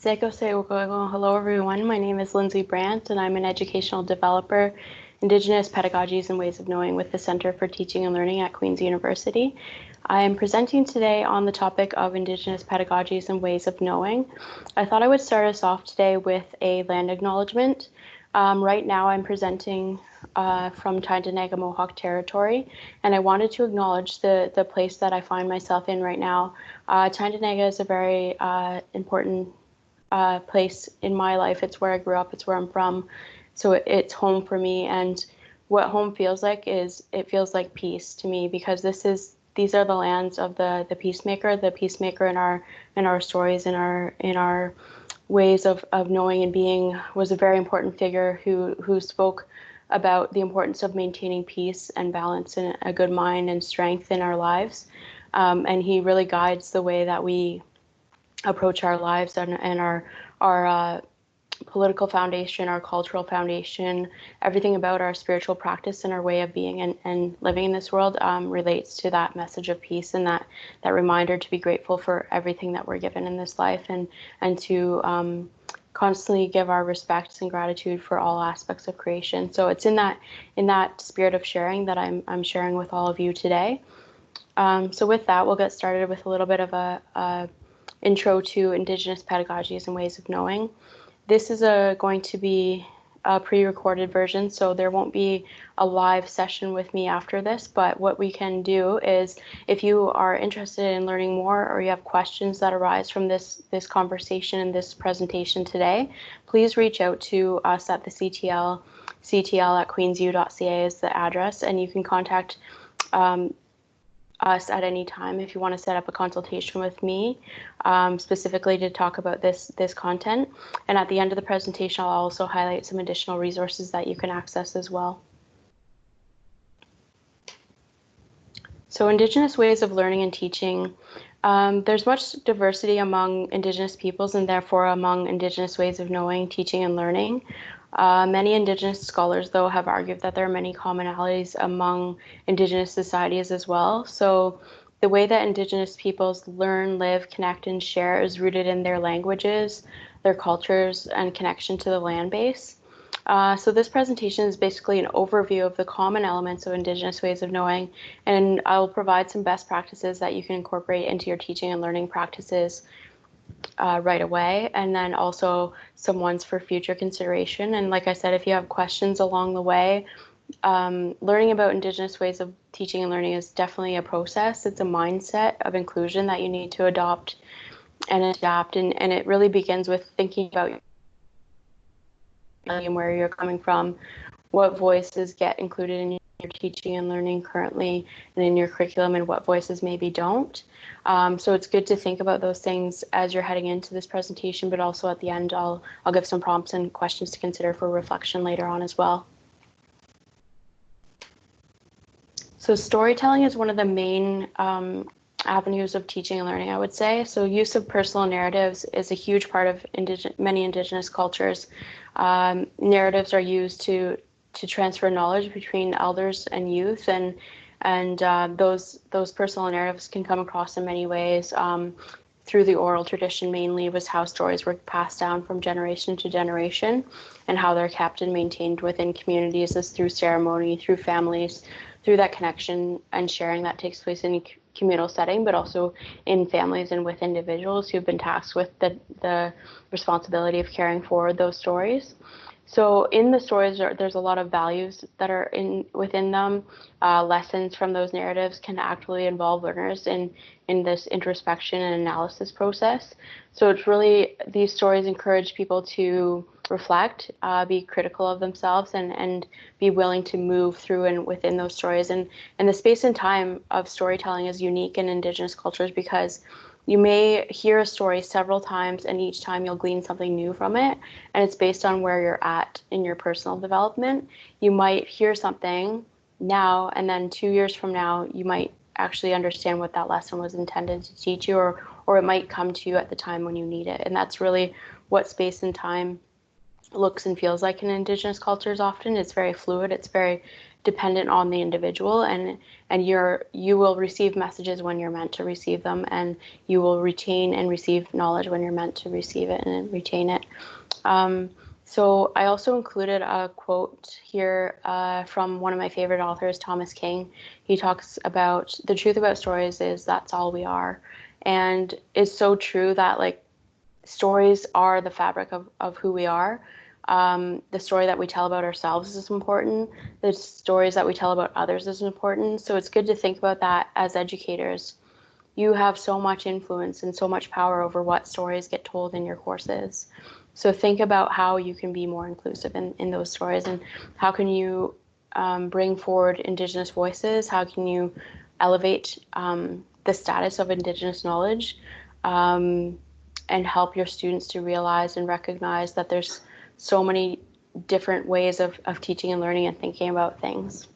Hello everyone, my name is Lindsay Brant and I'm an educational developer, Indigenous Pedagogies and Ways of Knowing with the Center for Teaching and Learning at Queen's University. I am presenting today on the topic of Indigenous Pedagogies and Ways of Knowing. I thought I would start us off today with a land acknowledgement. Right now I'm presenting from Tyendinaga Mohawk territory, and I wanted to acknowledge the place that I find myself in right now. Tyendinaga is a very important place in my life. It's where I grew up, it's where I'm from, so it's home for me. And what home feels like is, it feels like peace to me, because these are the lands of the peacemaker in our stories, in our ways of knowing and being, was a very important figure who spoke about the importance of maintaining peace and balance and a good mind and strength in our lives. And he really guides the way that we approach our lives and our political foundation, our cultural foundation, everything about our spiritual practice and our way of being and living in this world relates to that message of peace and that reminder to be grateful for everything that we're given in this life, and to constantly give our respects and gratitude for all aspects of creation. So it's in that spirit of sharing that I'm sharing with all of you today. So with that, we'll get started with a little bit of a intro to Indigenous Pedagogies and Ways of Knowing. This is going to be a pre-recorded version, so there won't be a live session with me after this, but what we can do is, if you are interested in learning more or you have questions that arise from this conversation and this presentation today, please reach out to us at the CTL at queensu.ca is the address, and you can contact us at any time if you want to set up a consultation with me, specifically to talk about this content. And at the end of the presentation, I'll also highlight some additional resources that you can access as well. So Indigenous ways of learning and teaching. There's much diversity among Indigenous peoples and therefore among Indigenous ways of knowing, teaching, and learning. Many Indigenous scholars, though, have argued that there are many commonalities among Indigenous societies as well. So the way that Indigenous peoples learn, live, connect, and share is rooted in their languages, their cultures, and connection to the land base. So this presentation is basically an overview of the common elements of Indigenous ways of knowing, and I'll provide some best practices that you can incorporate into your teaching and learning practices right away, and then also some ones for future consideration. And like I said, if you have questions along the way, learning about Indigenous ways of teaching and learning is definitely a process. It's a mindset of inclusion that you need to adopt and adapt, and it really begins with thinking about and where you're coming from, what voices get included in your teaching and learning currently and in your curriculum, and what voices maybe don't. So it's good to think about those things as you're heading into this presentation, but also at the end, I'll give some prompts and questions to consider for reflection later on as well. So storytelling is one of the main avenues of teaching and learning, I would say. So use of personal narratives is a huge part of many Indigenous cultures. Narratives are used to transfer knowledge between elders and youth, and those personal narratives can come across in many ways. Through the oral tradition mainly was how stories were passed down from generation to generation, and how they're kept and maintained within communities is through ceremony, through families, through that connection and sharing that takes place in a communal setting, but also in families and with individuals who've been tasked with the responsibility of caring forward those stories. So in the stories, there's a lot of values that are within them. Lessons from those narratives can actively involve learners in this introspection and analysis process. So it's really, these stories encourage people to reflect, be critical of themselves, and be willing to move through and within those stories. And the space and time of storytelling is unique in Indigenous cultures, because you may hear a story several times, and each time you'll glean something new from it, and it's based on where you're at in your personal development. You might hear something now, and then 2 years from now, you might actually understand what that lesson was intended to teach you, or it might come to you at the time when you need it. And that's really what space and time looks and feels like in Indigenous cultures often. It's very fluid, it's very dependent on the individual, and you will receive messages when you're meant to receive them, and you will retain and receive knowledge when you're meant to receive it and retain it. So I also included a quote here from one of my favorite authors, Thomas King. He talks about the truth about stories is that's all we are. And it's so true that like stories are the fabric of who we are. The story that we tell about ourselves is important. The stories that we tell about others is important. So it's good to think about that as educators. You have so much influence and so much power over what stories get told in your courses. So think about how you can be more inclusive in those stories, and how can you bring forward Indigenous voices? How can you elevate the status of Indigenous knowledge, and help your students to realize and recognize that there's so many different ways of teaching and learning and thinking about things.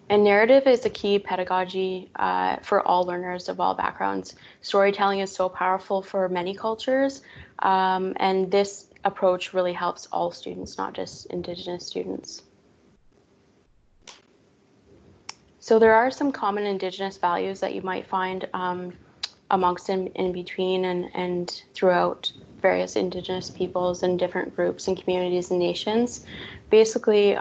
And narrative is a key pedagogy for all learners of all backgrounds. Storytelling is so powerful for many cultures, and this approach really helps all students, not just Indigenous students. So there are some common Indigenous values that you might find amongst and in between and throughout various Indigenous peoples and different groups and communities and nations. Basically,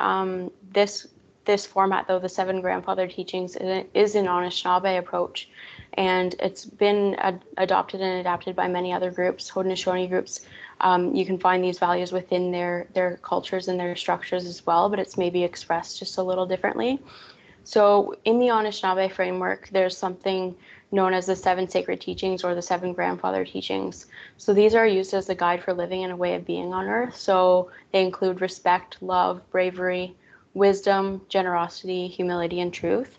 this format, though, the 7 grandfather teachings, is an Anishinaabe approach, and it's been adopted and adapted by many other groups, Haudenosaunee groups. You can find these values within their cultures and their structures as well, but it's maybe expressed just a little differently. So in the Anishinaabe framework, there's something known as the 7 sacred teachings, or the 7 grandfather teachings. So these are used as a guide for living and a way of being on earth. So they include respect, love, bravery, wisdom, generosity, humility, and truth.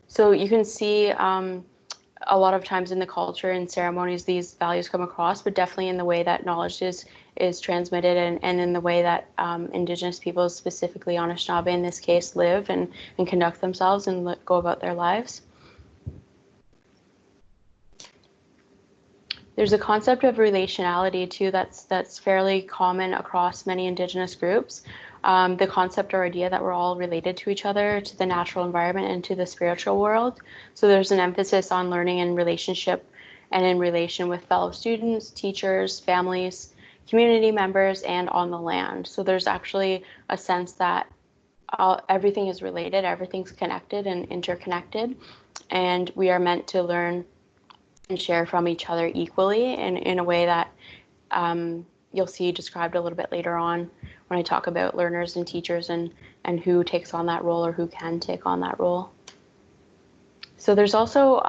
So you can see a lot of times in the culture and ceremonies these values come across, but definitely in the way that knowledge is transmitted, and in the way that Indigenous peoples, specifically Anishinaabe in this case, live and conduct themselves and go about their lives. There's a concept of relationality too that's fairly common across many Indigenous groups. The concept or idea that we're all related to each other, to the natural environment, and to the spiritual world. So there's an emphasis on learning in relationship and in relation with fellow students, teachers, families, community members, and on the land. So there's actually a sense that everything is related, everything's connected and interconnected, and we are meant to learn and share from each other equally, and in a way that you'll see described a little bit later on when I talk about learners and teachers and who takes on that role, or who can take on that role. So there's also,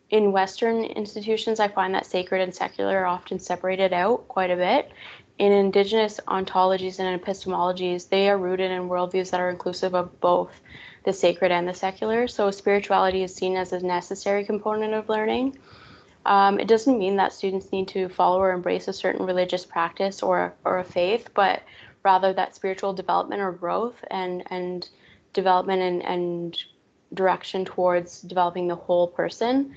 in Western institutions, I find that sacred and secular are often separated out quite a bit. In Indigenous ontologies and epistemologies, they are rooted in worldviews that are inclusive of both the sacred and the secular. So spirituality is seen as a necessary component of learning. It doesn't mean that students need to follow or embrace a certain religious practice or a faith, but rather that spiritual development or growth and development and direction towards developing the whole person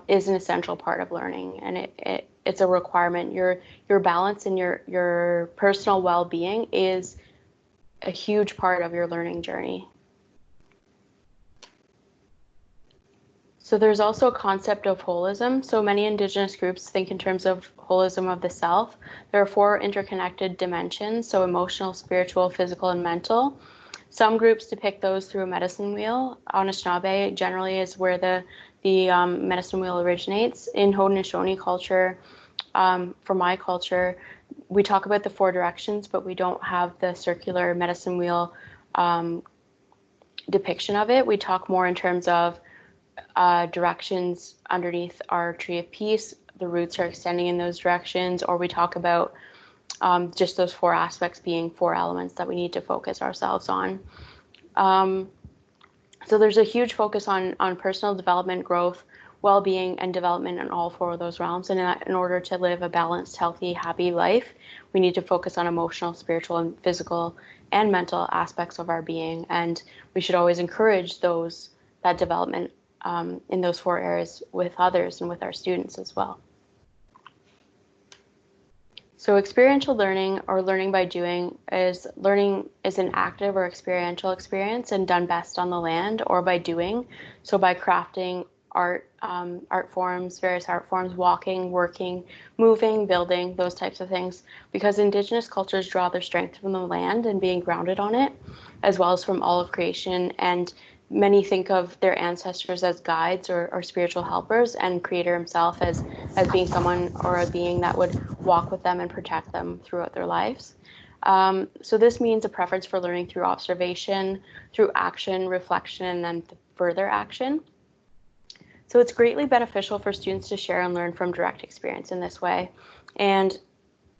is an essential part of learning, and it's a requirement. Your balance and your personal well-being is a huge part of your learning journey. So there's also a concept of holism. So many Indigenous groups think in terms of holism of the self. There are 4 interconnected dimensions, so emotional, spiritual, physical, and mental. Some groups depict those through a medicine wheel. Anishinaabe generally is where the medicine wheel originates. In Haudenosaunee culture, for my culture, we talk about the 4 directions, but we don't have the circular medicine wheel depiction of it. We talk more in terms of directions underneath our tree of peace. The roots are extending in those directions, or we talk about just those 4 aspects being 4 elements that we need to focus ourselves on. So there's a huge focus on personal development, growth, well-being, and development in all 4 of those realms. And in order to live a balanced, healthy, happy life, we need to focus on emotional, spiritual, and physical and mental aspects of our being. And we should always encourage that development in those 4 areas with others and with our students as well. So experiential learning, or learning by doing, is an active or experiential experience and done best on the land or by doing. So by crafting various art forms, walking, working, moving, building, those types of things, because Indigenous cultures draw their strength from the land and being grounded on it, as well as from all of creation. And many think of their ancestors as guides or spiritual helpers, and Creator himself as being someone or a being that would walk with them and protect them throughout their lives. So this means a preference for learning through observation, through action, reflection, and then further action. So it's greatly beneficial for students to share and learn from direct experience in this way. And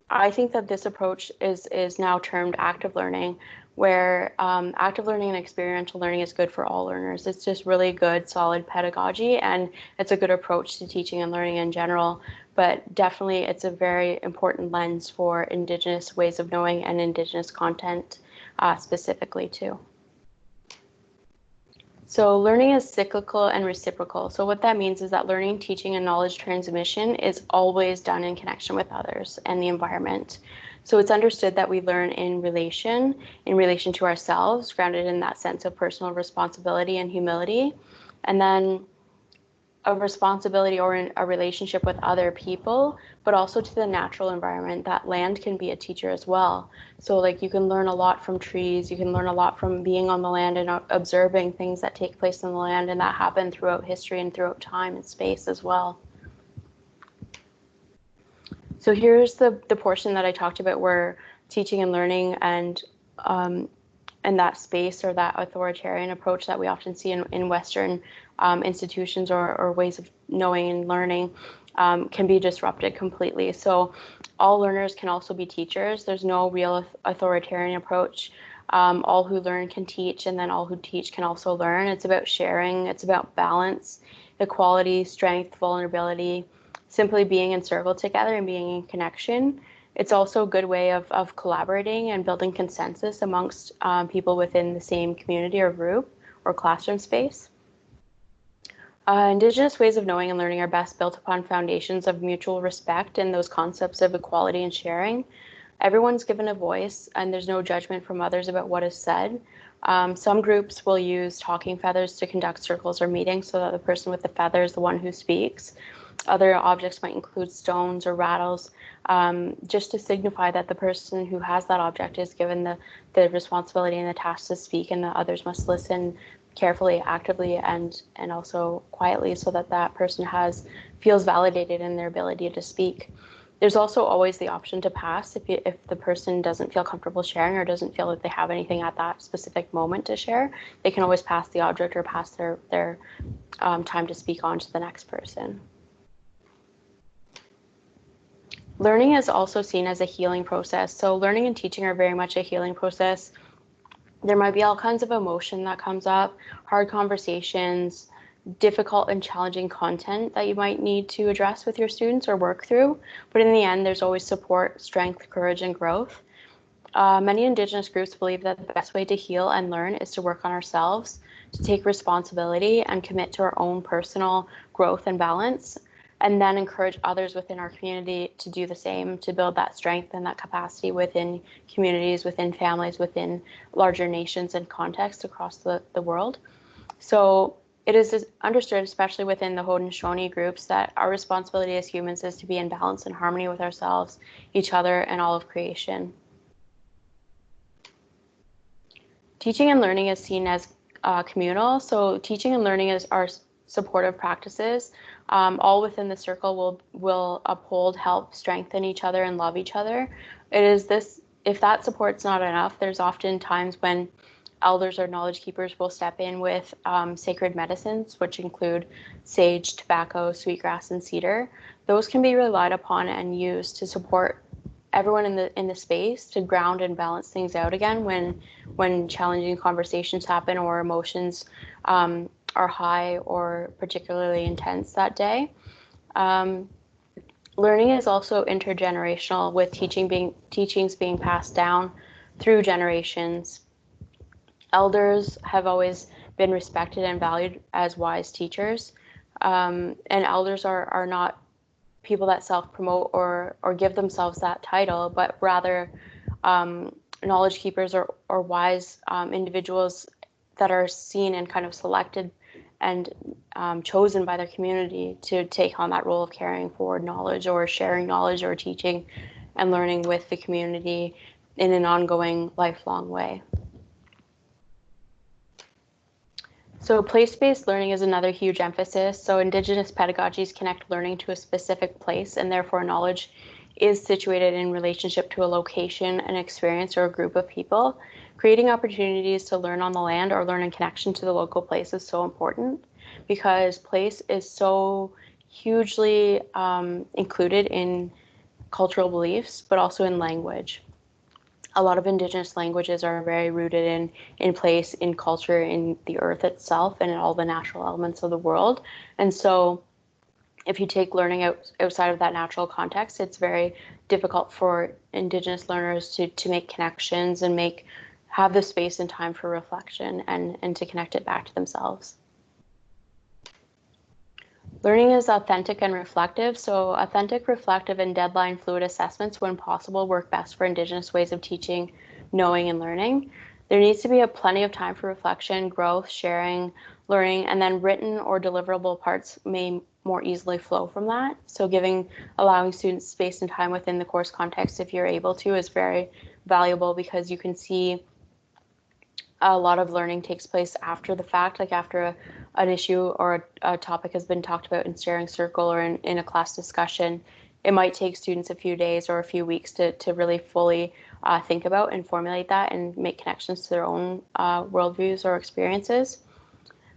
I think that this approach is now termed active learning, where active learning and experiential learning is good for all learners. It's just really good, solid pedagogy, and it's a good approach to teaching and learning in general. But definitely, it's a very important lens for Indigenous ways of knowing and Indigenous content specifically too. So learning is cyclical and reciprocal. So what that means is that learning, teaching, and knowledge transmission is always done in connection with others and the environment. So it's understood that we learn in relation to ourselves, grounded in that sense of personal responsibility and humility, and then a responsibility or in a relationship with other people, but also to the natural environment. That land can be a teacher as well. So like you can learn a lot from trees, you can learn a lot from being on the land and observing things that take place on the land, and that happen throughout history and throughout time and space as well. So here's the portion that I talked about where teaching and learning and that space or that authoritarian approach that we often see in Western institutions or ways of knowing and learning can be disrupted completely. So all learners can also be teachers. There's no real authoritarian approach. All who learn can teach, and then all who teach can also learn. It's about sharing. It's about balance, equality, strength, vulnerability, simply being in circle together and being in connection. It's also a good way of collaborating and building consensus amongst people within the same community or group or classroom space. Indigenous ways of knowing and learning are best built upon foundations of mutual respect and those concepts of equality and sharing. Everyone's given a voice, and there's no judgment from others about what is said. Some groups will use talking feathers to conduct circles or meetings so that the person with the feather is the one who speaks. Other objects might include stones or rattles, just to signify that the person who has that object is given the responsibility and the task to speak, and the others must listen carefully, actively, and also quietly, so that that person feels validated in their ability to speak. There's also always the option to pass if the person doesn't feel comfortable sharing or doesn't feel that they have anything at that specific moment to share. They can always pass the object or pass their time to speak on to the next person. Learning is also seen as a healing process. So learning and teaching are very much a healing process. There might be all kinds of emotion that comes up, hard conversations, difficult and challenging content that you might need to address with your students or work through. But in the end, there's always support, strength, courage, and growth. Many Indigenous groups believe that the best way to heal and learn is to work on ourselves, to take responsibility and commit to our own personal growth and balance, and then encourage others within our community to do the same, to build that strength and that capacity within communities, within families, within larger nations and contexts across the world. So it is understood, especially within the Haudenosaunee groups, that our responsibility as humans is to be in balance and harmony with ourselves, each other, and all of creation. Teaching and learning is seen as communal. So teaching and learning are supportive practices. All within the circle will uphold, help, strengthen each other, and love each other. It is this, if that support's not enough, there's often times when elders or knowledge keepers will step in with sacred medicines, which include sage, tobacco, sweetgrass, and cedar. Those can be relied upon and used to support everyone in the space to ground and balance things out again when challenging conversations happen or emotions are high or particularly intense that day. Learning is also intergenerational, with teachings being passed down through generations. Elders have always been respected and valued as wise teachers, and elders are not people that self-promote or give themselves that title, but rather knowledge keepers or wise individuals that are seen and kind of selected and chosen by their community to take on that role of carrying forward knowledge or sharing knowledge or teaching and learning with the community in an ongoing, lifelong way. So place-based learning is another huge emphasis. So Indigenous pedagogies connect learning to a specific place, and therefore knowledge is situated in relationship to a location, an experience, or a group of people. Creating opportunities to learn on the land or learn in connection to the local place is so important because place is so hugely included in cultural beliefs, but also in language. A lot of Indigenous languages are very rooted in place, in culture, in the earth itself, and in all the natural elements of the world. And so if you take learning outside of that natural context, it's very difficult for Indigenous learners to make connections and have the space and time for reflection and to connect it back to themselves. Learning is authentic and reflective. So authentic, reflective, and deadline fluid assessments, when possible, work best for Indigenous ways of teaching, knowing, and learning. There needs to be plenty of time for reflection, growth, sharing, learning, and then written or deliverable parts may more easily flow from that. So allowing students space and time within the course context, if you're able to, is very valuable because you can see a lot of learning takes place after the fact, like after an issue or a topic has been talked about in sharing circle or in a class discussion. It might take students a few days or a few weeks to really fully think about and formulate that and make connections to their own worldviews or experiences.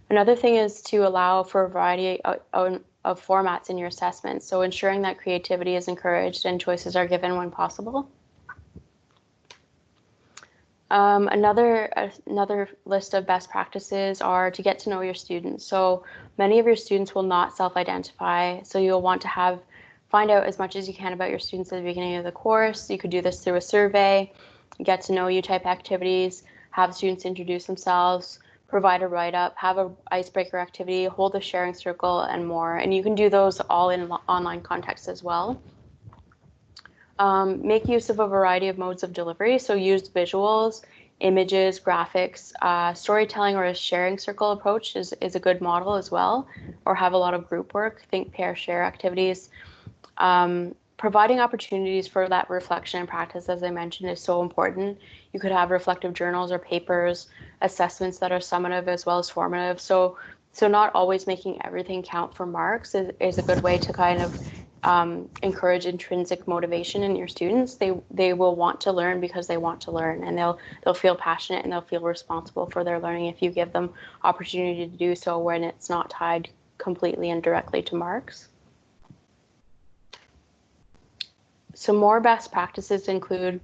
Another thing is to allow for a variety of formats in your assessment. So ensuring that creativity is encouraged and choices are given when possible. Another list of best practices are to get to know your students. So many of your students will not self-identify, so you'll want to find out as much as you can about your students at the beginning of the course. You could do this through a survey, get to know you type activities, have students introduce themselves, provide a write-up, have an icebreaker activity, hold a sharing circle, and more. And you can do those all in online context as well. Make use of a variety of modes of delivery. So use visuals, images, graphics, storytelling or a sharing circle approach is a good model as well, or have a lot of group work, think, pair, share activities. Providing opportunities for that reflection and practice, as I mentioned, is so important. You could have reflective journals or papers, assessments that are summative as well as formative. So not always making everything count for marks is a good way to kind of encourage intrinsic motivation in your students. They will want to learn because they want to learn, and they'll feel passionate and they'll feel responsible for their learning if you give them opportunity to do so when it's not tied completely and directly to marks. Some more best practices include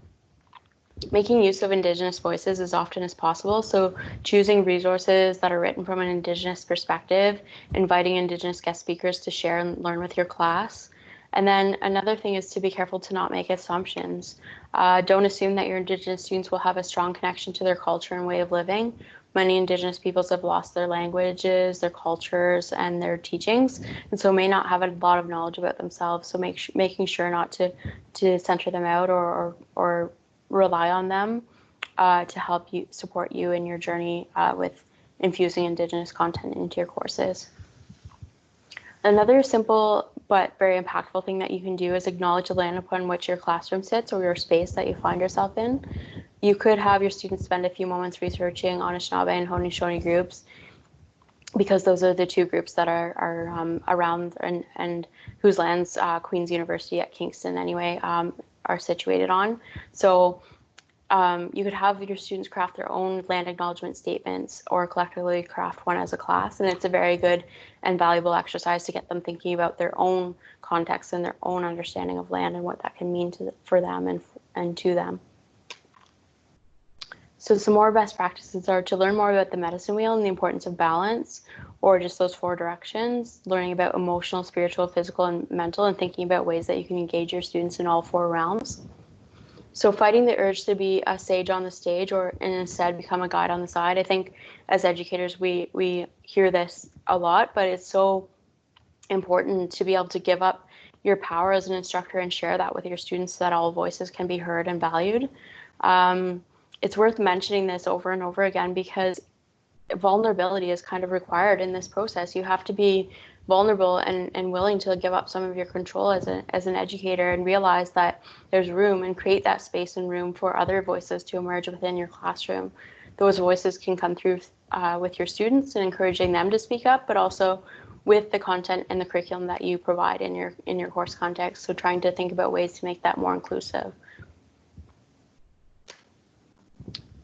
making use of Indigenous voices as often as possible. So choosing resources that are written from an Indigenous perspective, inviting Indigenous guest speakers to share and learn with your class. And then another thing is to be careful to not make assumptions. Don't assume that your Indigenous students will have a strong connection to their culture and way of living. Many Indigenous peoples have lost their languages, their cultures, and their teachings, and so may not have a lot of knowledge about themselves. So making sure not to center them out or rely on them to help you support you in your journey with infusing Indigenous content into your courses. Another simple but very impactful thing that you can do is acknowledge the land upon which your classroom sits or your space that you find yourself in. You could have your students spend a few moments researching Anishinaabe and Haudenosaunee groups, because those are the two groups that are around and whose lands Queen's University at Kingston anyway are situated on. So you could have your students craft their own land acknowledgement statements or collectively craft one as a class, and it's a very good and valuable exercise to get them thinking about their own context and their own understanding of land and what that can mean for them and to them. So some more best practices are to learn more about the medicine wheel and the importance of balance, or just those 4 directions, learning about emotional, spiritual, physical, and mental, and thinking about ways that you can engage your students in all 4 realms. So fighting the urge to be a sage on the stage or instead become a guide on the side. I think as educators, we hear this a lot, but it's so important to be able to give up your power as an instructor and share that with your students so that all voices can be heard and valued. It's worth mentioning this over and over again because vulnerability is kind of required in this process. You have to be vulnerable and willing to give up some of your control as an educator and realize that there's room and create that space and room for other voices to emerge within your classroom. Those voices can come through with your students and encouraging them to speak up, but also with the content and the curriculum that you provide in your course context. So trying to think about ways to make that more inclusive.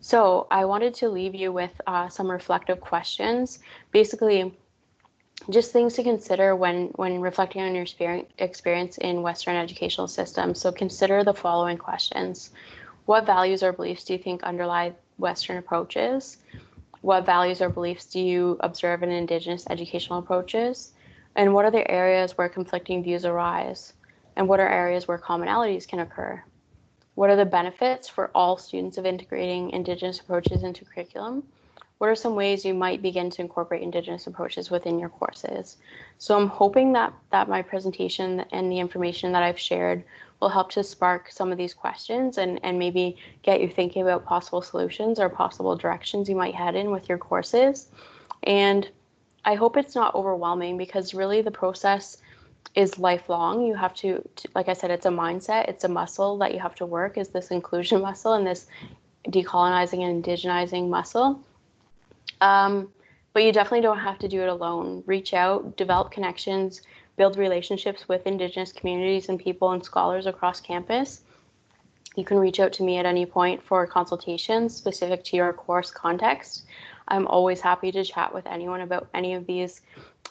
So I wanted to leave you with some reflective questions, basically just things to consider when reflecting on your experience in Western educational systems. So consider the following questions. What values or beliefs do you think underlie Western approaches? What values or beliefs do you observe in Indigenous educational approaches? And what are the areas where conflicting views arise? And what are areas where commonalities can occur? What are the benefits for all students of integrating Indigenous approaches into curriculum? What are some ways you might begin to incorporate Indigenous approaches within your courses? So I'm hoping that my presentation and the information that I've shared will help to spark some of these questions and maybe get you thinking about possible solutions or possible directions you might head in with your courses. And I hope it's not overwhelming because really the process is lifelong. You have to, like I said, it's a mindset, it's a muscle that you have to work, is this inclusion muscle and this decolonizing and indigenizing muscle. But you definitely don't have to do it alone. Reach out, develop connections, build relationships with Indigenous communities and people and scholars across campus. You can reach out to me at any point for consultations specific to your course context. I'm always happy to chat with anyone about any of these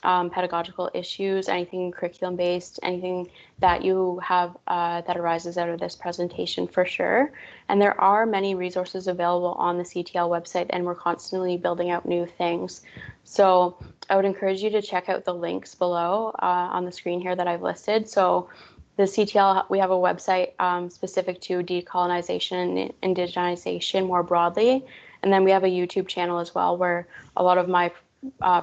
pedagogical issues, anything curriculum-based, anything that you have that arises out of this presentation for sure. And there are many resources available on the CTL website, and we're constantly building out new things. So I would encourage you to check out the links below on the screen here that I've listed. So the CTL, we have a website specific to decolonization and indigenization more broadly. And then we have a YouTube channel as well where a lot of my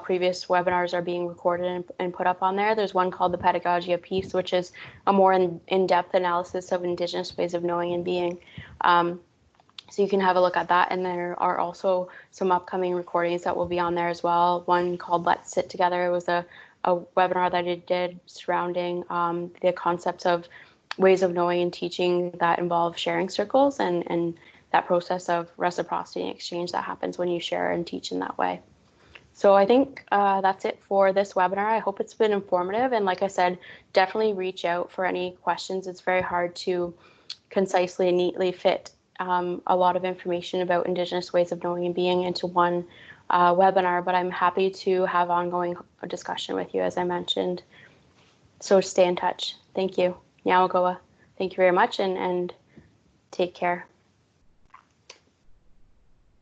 previous webinars are being recorded and put up on there. There's one called The Pedagogy of Peace, which is a more in-depth analysis of Indigenous ways of knowing and being. So you can have a look at that. And there are also some upcoming recordings that will be on there as well. One called Let's Sit Together. It was a webinar that I did surrounding the concepts of ways of knowing and teaching that involve sharing circles and that process of reciprocity and exchange that happens when you share and teach in that way. So I think that's it for this webinar. I hope it's been informative. And like I said, definitely reach out for any questions. It's very hard to concisely and neatly fit a lot of information about Indigenous ways of knowing and being into one webinar, but I'm happy to have ongoing discussion with you, as I mentioned. So stay in touch. Thank you. Nyawagoa. Thank you very much and take care.